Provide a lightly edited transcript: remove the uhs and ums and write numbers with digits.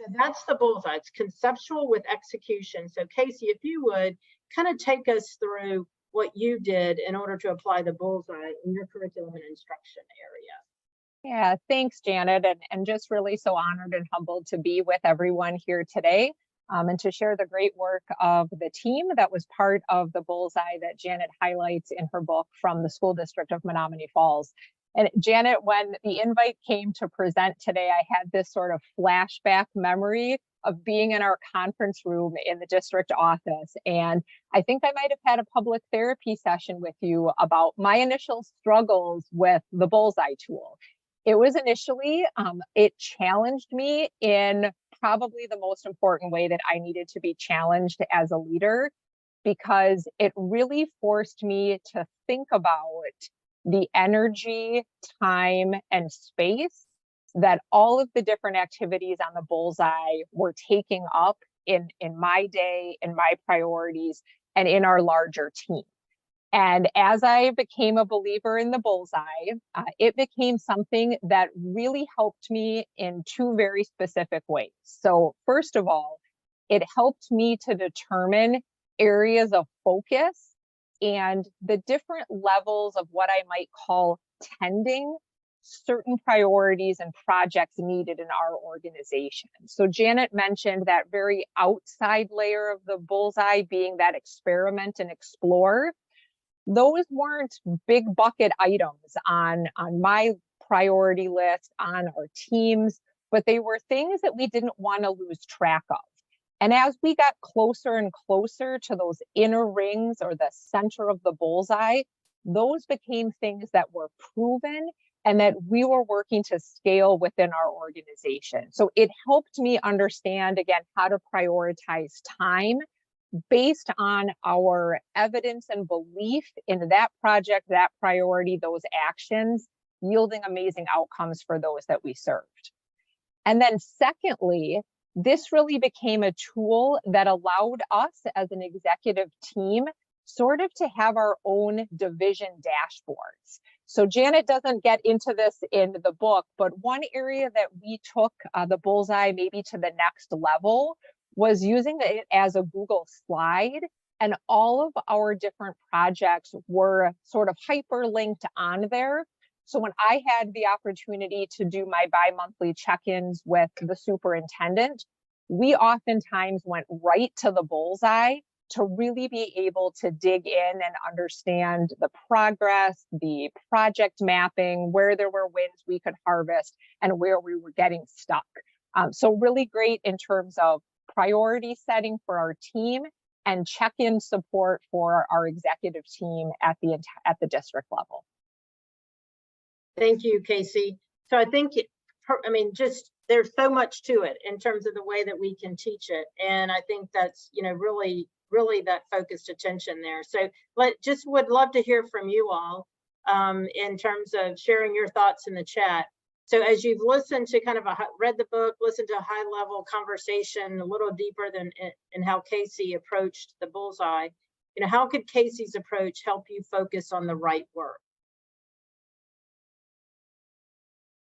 So that's the bullseye. It's conceptual with execution. So Casey, if you would kind of take us through what you did in order to apply the bullseye in your curriculum and instruction area. Yeah, thanks, Janet, and just really so honored and humbled to be with everyone here today, and to share the great work of the team that was part of the bullseye that Janet highlights in her book from the School District of Menominee Falls. And Janet, when the invite came to present today, I had this sort of flashback memory of being in our conference room in the district office. And I think I might have had a public therapy session with you about my initial struggles with the bullseye tool. It was initially, it challenged me in probably the most important way that I needed to be challenged as a leader, because it really forced me to think about the energy, time, and space that all of the different activities on the bullseye were taking up in my day, in my priorities, and in our larger team. And as I became a believer in the bullseye, it became something that really helped me in two very specific ways. So first of all, it helped me to determine areas of focus and the different levels of what I might call tending certain priorities and projects needed in our organization. So Janet mentioned that very outside layer of the bullseye being that experiment and explore. Those weren't big bucket items on my priority list, on our teams, but they were things that we didn't want to lose track of. And as we got closer and closer to those inner rings or the center of the bullseye, those became things that were proven and that we were working to scale within our organization. So it helped me understand, again, how to prioritize time based on our evidence and belief in that project, that priority, those actions, yielding amazing outcomes for those that we served. And then secondly, this really became a tool that allowed us as an executive team sort of to have our own division dashboards. So Janet doesn't get into this in the book, but one area that we took the bullseye maybe to the next level was using it as a Google slide, and all of our different projects were sort of hyperlinked on there. So when I had the opportunity to do my bi-monthly check-ins with the superintendent, we oftentimes went right to the bullseye to really be able to dig in and understand the progress, the project mapping, where there were wins we could harvest, and where we were getting stuck. So really great in terms of priority setting for our team and check-in support for our executive team at the district level. Thank you, Casey. So I think, just there's so much to it in terms of the way that we can teach it. And I think that's, really that focused attention there. So would love to hear from you all in terms of sharing your thoughts in the chat. So as you've listened to read the book, listened to a high level conversation, a little deeper than in how Casey approached the bullseye, how could Casey's approach help you focus on the right work?